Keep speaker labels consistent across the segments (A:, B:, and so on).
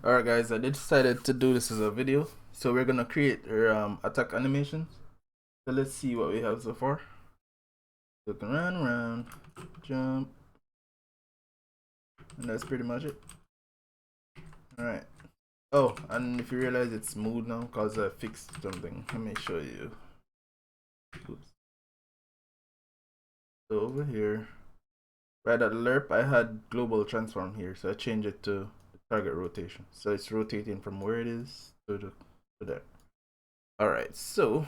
A: Alright guys, I decided to do this as a video. So we're gonna create our attack animations. So let's see what we have so far. So we can run around, jump, and that's pretty much it. Alright. Oh, and if you realize it's smooth now because I fixed something, let me show you. Oops. So over here, right at the lerp, I had global transform here, so I changed it to target rotation. So it's rotating from where it is to there. Alright, so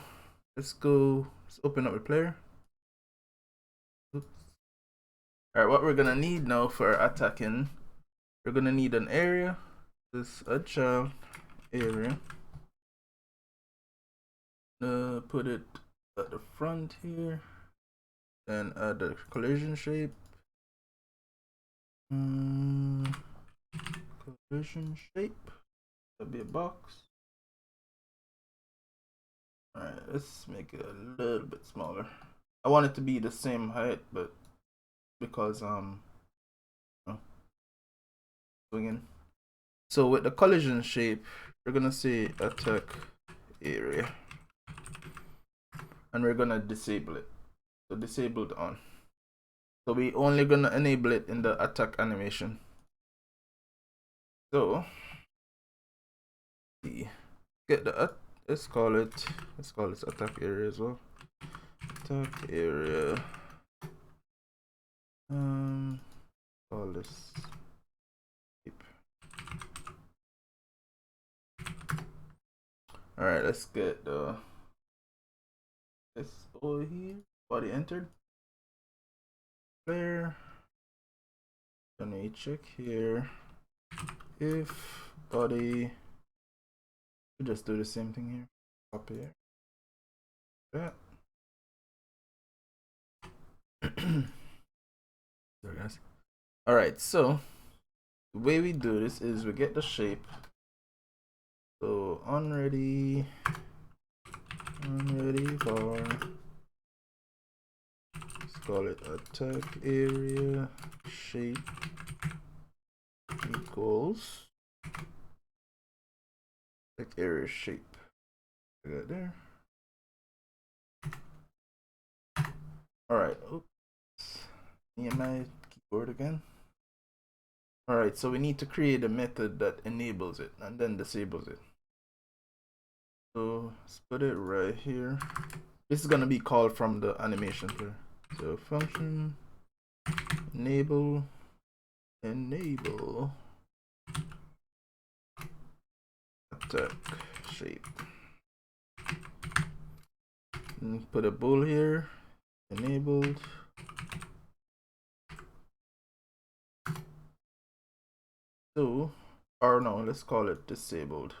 A: let's open up the player. Oops. Alright, what we're gonna need now for attacking, we're gonna need an area. This a child area. Put it at the front here. Then add the collision shape. Collision shape. That'll be a box. Alright, let's make it a little bit smaller. I want it to be the same height, but because swinging. So with the collision shape, we're gonna say attack area, and we're gonna disable it. So disabled on. So we only gonna enable it in the attack animation. So get the let's call it attack area as well. Attack area. Call this shape. Alright, let's get the this over here. Body entered. Player. Then we check here. If body, we just do the same thing here. Up here. That. Sorry guys. Alright, so the way we do this is we get the shape. So unready for, let's call it attack area shape equals attack area shape. I got there. Alright, oops. Me and my keyboard again. Alright, so we need to create a method that enables it and then disables it. So let's put it right here. This is gonna be called from the animation here. So function enable attack shape. And put a bool here. Enabled. So, or no, let's call it disabled.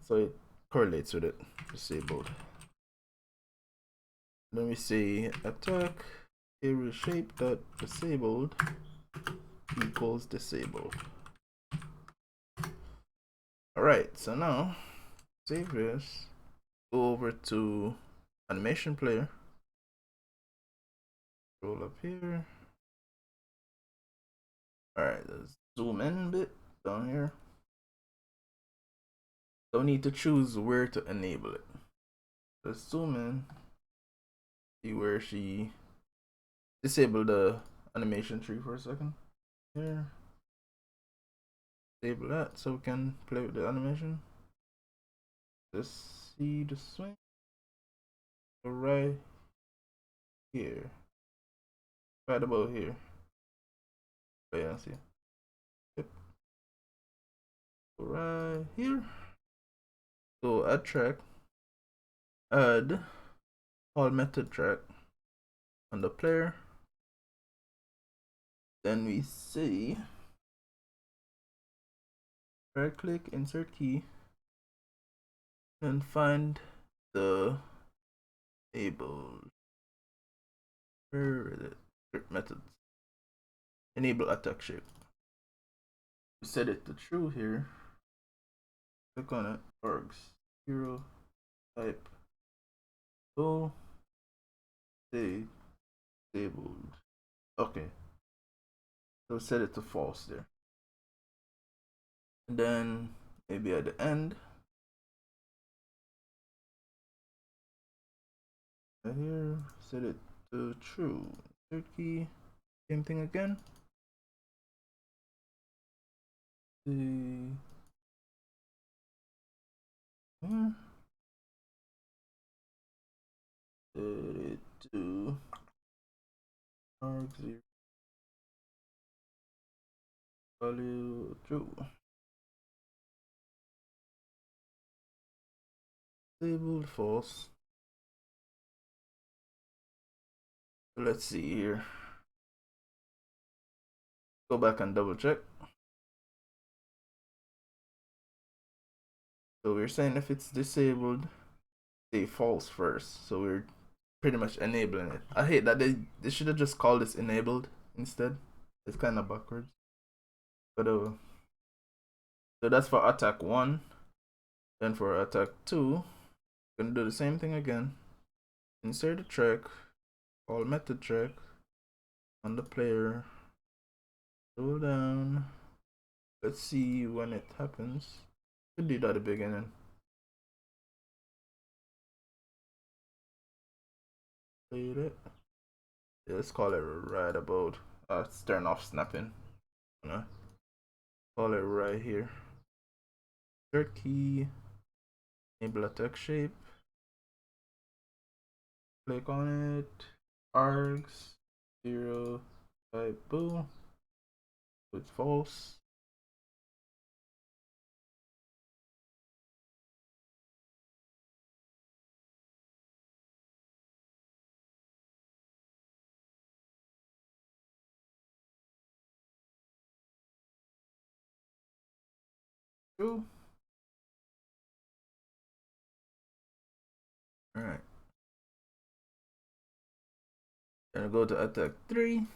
A: So it correlates with it. Disabled. Then we say attack area shape dot disabled equals disabled. Alright, so now save this. Go over to animation player. Roll up here. Alright, let's zoom in a bit down here. So we need to choose where to enable it. Let's zoom in. See where she disabled the animation tree for a second. Here. Disable that so we can play with the animation. Let's see the swing. So right here. Right about here. Oh yeah, see. Yep. So right here. So add track. Add all method track on the player. Then we say right click, insert key, and find the enable. Where is it? Methods. Enable attack shape. We set it to true here. Click on it. Args 0 type. Go. Disabled. Okay. So set it to false there. And then maybe at the end, right here, set it to true. Third key, same thing again. The set it to arg0 value true. Labeled false. So let's see here. Go back and double check. So we're saying if it's disabled, say false first. So we're pretty much enabling it. I hate that they should have just called this enabled instead. It's kind of backwards. But so that's for attack 1. Then for attack 2, gonna do the same thing again. Insert a track, call method track on the player. Scroll down. Let's see when it happens. Could do that at the beginning. Played it. Yeah, let's call it right about. Let's turn off snapping. Call it right here. Third key. Enable attack shape. Click on it. Args 0 type boo. It's false. True. Alright. Gonna go to attack 3.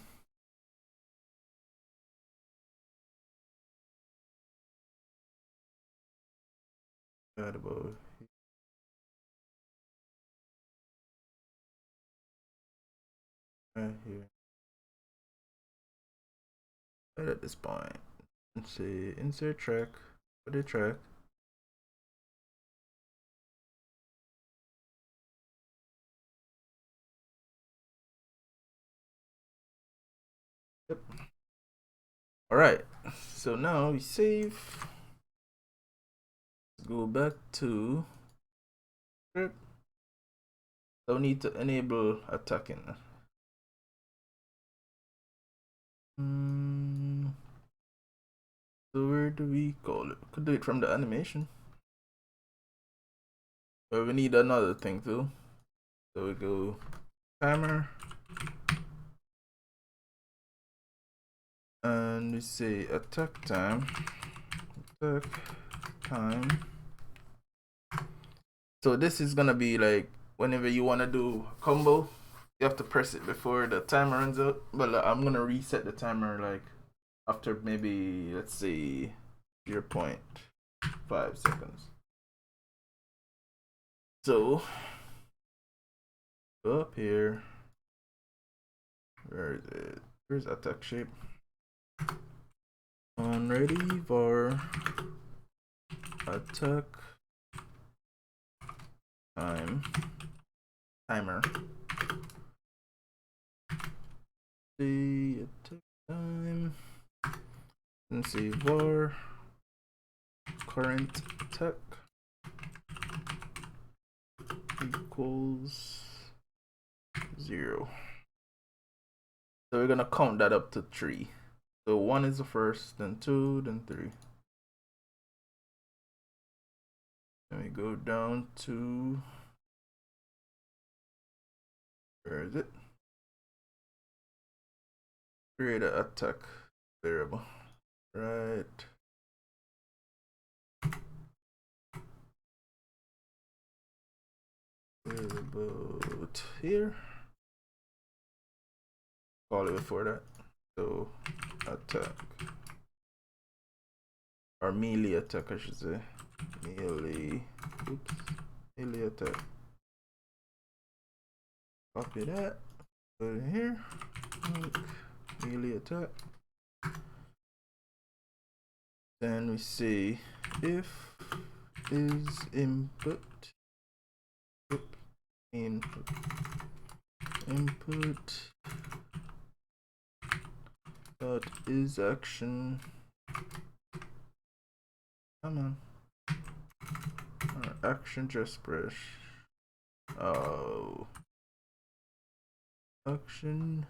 A: Right about right here. Right at this point. Let's see. Insert track. Put a track. Yep. Alright. So now we save. Let's go back to script. So we need to enable attacking. So where do we call it? Could do it from the animation. But we need another thing too. So we go timer. And we say attack time. Attack time. So this is gonna be like whenever you wanna do a combo, you have to press it before the timer runs out. But I'm gonna reset the timer like after maybe let's say 0.5 seconds. So go up here. Where is it? Here's attack shape. On ready var attack timer. The attack time. And see var current attack equals 0. So we're gonna count that up to 3. So 1 is the first, then 2, then 3. Then we go down to, where is it? Create an attack variable. Right. About here. Call it before that. So attack. Or melee attack, I should say. Melee. Oops. Melee attack. Copy that. Put it here. Melee attack. Then we say if is input dot is action. Come on. Action just press. Oh. Action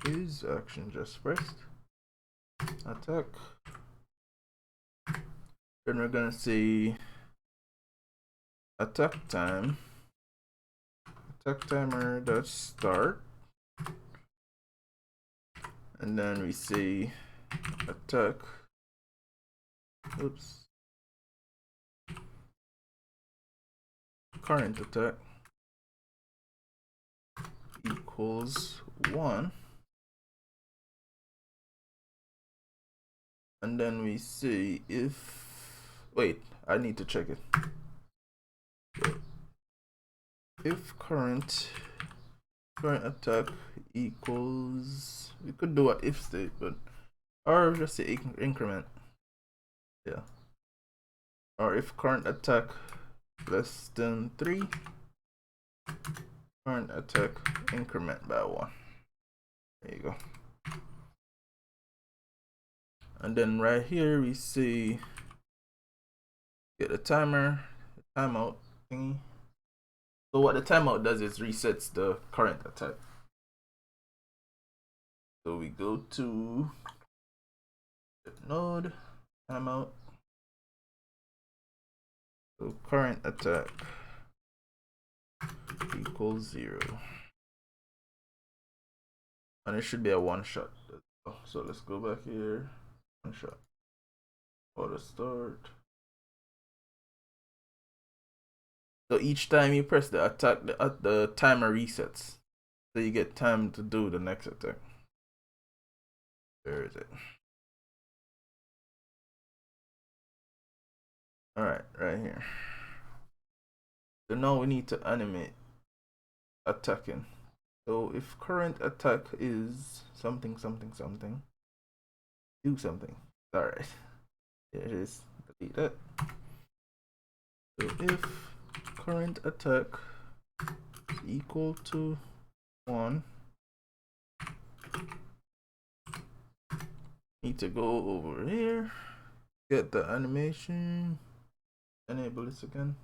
A: is action just pressed. Attack. Then we're gonna say attack time. Attack timer dot start. And then we say attack. Oops. Current attack equals 1. And then we say if, wait, I need to check it. If current attack equals, we could do an if statement, or just say increment. Yeah. Or if current attack less than 3, current attack increment by 1. There you go. And then right here we say get a timer, a timeout thingy. So what the timeout does is resets the current attack. So we go to node timeout. So current attack equals 0. And it should be a one shot. So let's go back here. One shot. Auto start. So each time you press the attack, the timer resets. So you get time to do the next attack. Where is it? Alright, right here. So now we need to animate attacking. So if current attack is something, do something. Alright. There it is. Delete that. So if current attack is equal to 1, need to go over here, get the animation, enable this again,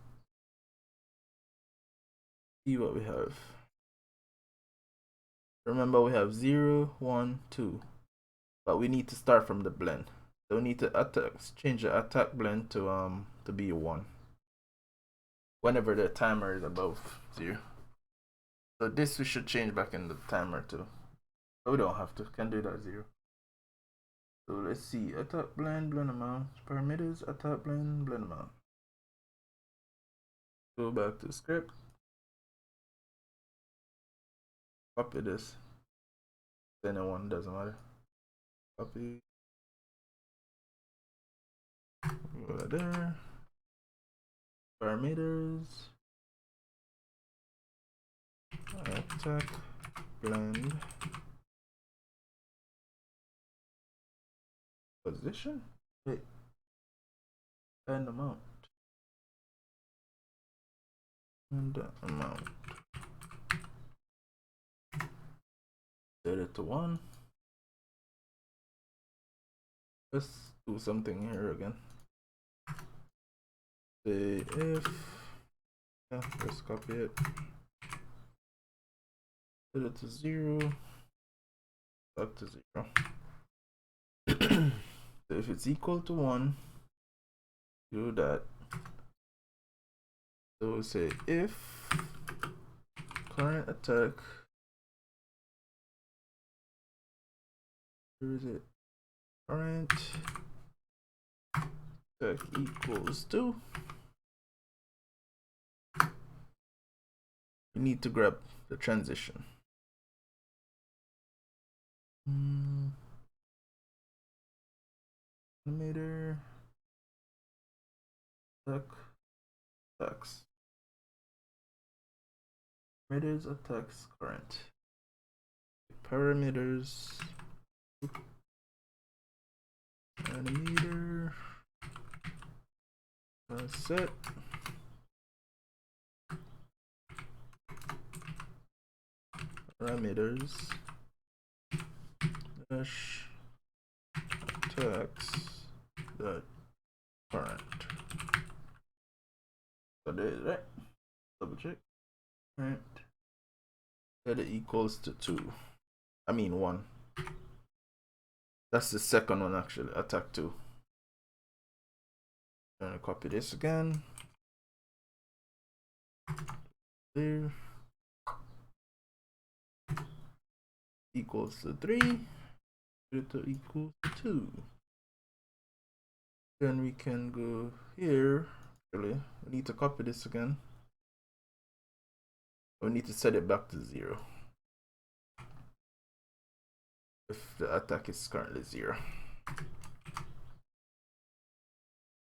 A: see what we have. Remember we have 0, 1, 2, but we need to start from the blend. So we need to change the attack blend to be 1 whenever the timer is above 0. So this we should change back in the timer too. But we don't have to, can do that 0. So let's see, attack blend amount, parameters, attack blend amount. Go back to script. Copy this. Anyone, doesn't matter. Copy. Go there. Parameters. Attack blend. Position. Wait. And amount. And amount. Set it to 1. Let's do something here again. Say if, yeah, let's copy it. Set it to 0. Back to 0. So if it's equal to 1, do that. So we say if current attack, where is it? Current attack equals 2. We need to grab the transition. Animator, attacks. Parameters attacks current. Parameters Animator. Set. Parameters. Dash text dot current. So there is, right? Double check. Right. That it equals to 2. I mean 1. That's the second one actually. Attack 2. I'm gonna copy this again. There. Equals to 3. To equals to 2. Then we can go here. Actually, we need to copy this again. We need to set it back to 0. If the attack is currently 0.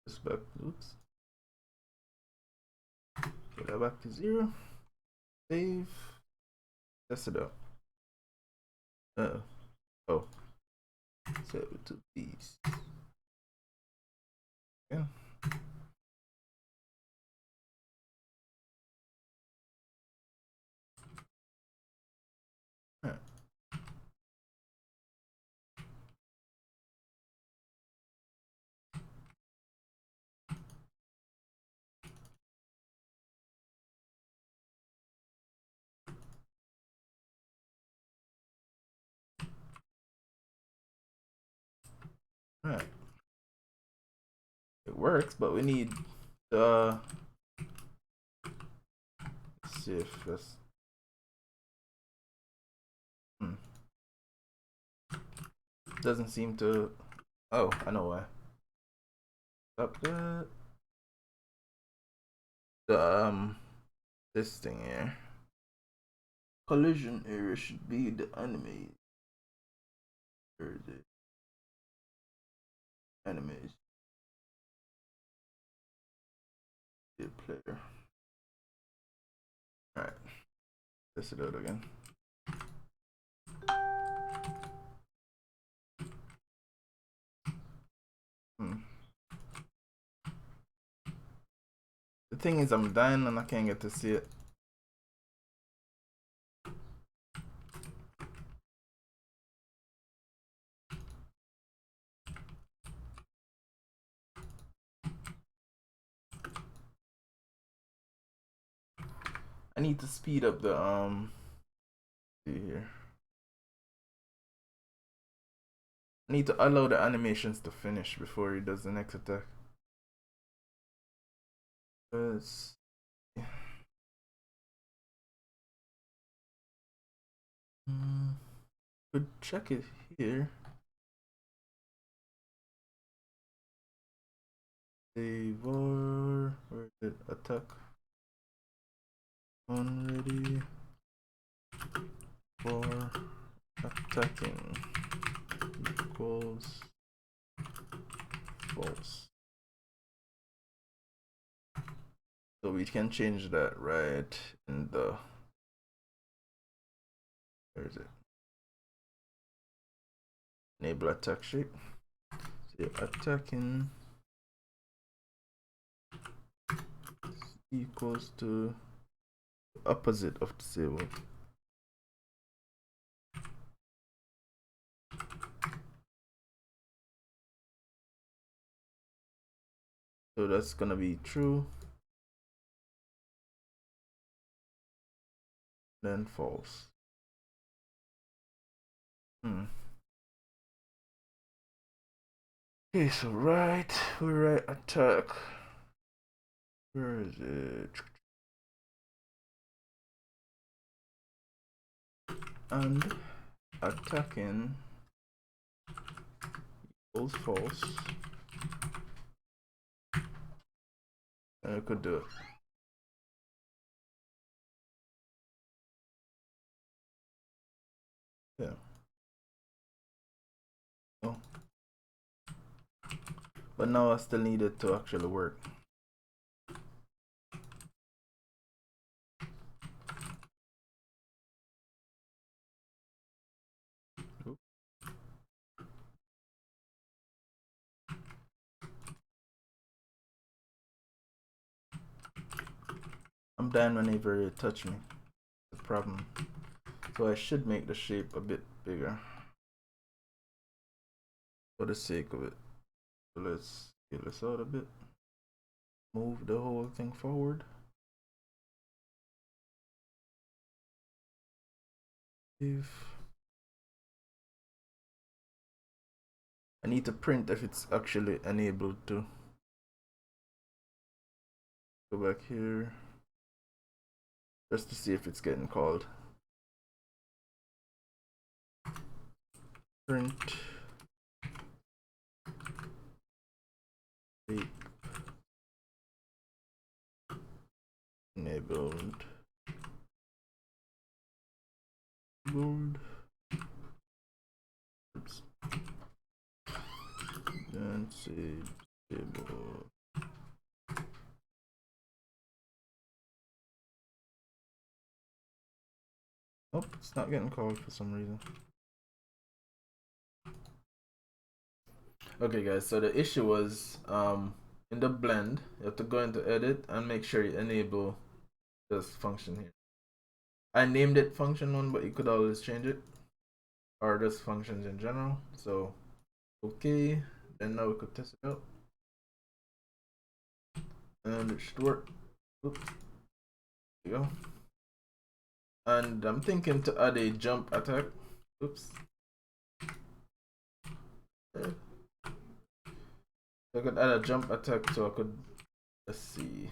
A: Just back, oops. Get that back to 0. Save. Test it out. Oh. Set it to these. Yeah. Alright. Alright. It works, but we need the let's see if that's doesn't seem to. Oh, I know why. Stop that. The this thing here. Collision area should be the anime. Where is it? Animes. The player. Alright. Test it out again. The thing is, I'm dying and I can't get to see it. I need to speed up the see here. I need to allow the animations to finish before he does the next attack. Let's could check it here. Save or where is it? Attack. Ready for attacking equals false. So we can change that right in the, where is it? Enable attack shape. So attacking equals to the opposite of disable. So that's gonna be true. Then false. Okay, so we write attack. Where is it? And attacking equals false. And I could do it. Yeah. Oh. But now I still need it to actually work. I'm dying whenever you touch me. The problem. So I should make the shape a bit bigger for the sake of it. So let's scale this out a bit. Move the whole thing forward. If I need to print if it's actually enabled to. Go back here just to see if it's getting called. Print shape enabled board. Oops. Then say table. Oh, it's not getting called for some reason. Okay guys, so the issue was in the blend, you have to go into edit and make sure you enable this function here. I named it function 1, but you could always change it, or just functions in general. So okay, then now we could test it out and it should work. Oops. There you go. And I'm thinking to add a jump attack. Oops. Okay. I could add a jump attack, so I could, let's see,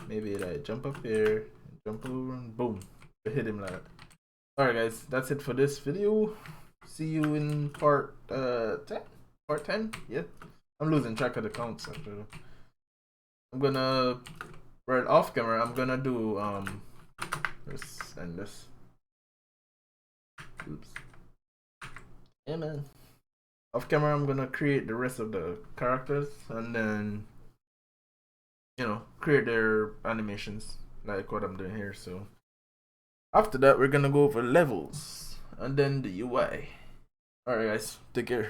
A: maybe like jump up here, jump over, and boom, hit him like that. Alright guys, that's it for this video. See you in part 10? Part 10? Yeah. I'm losing track of the counts actually. I'm gonna, right off camera, I'm gonna do this and this. Oops. Yeah man. Off camera I'm gonna create the rest of the characters and then, you know, create their animations like what I'm doing here. So after that we're gonna go over levels and then the UI. Alright guys, take care.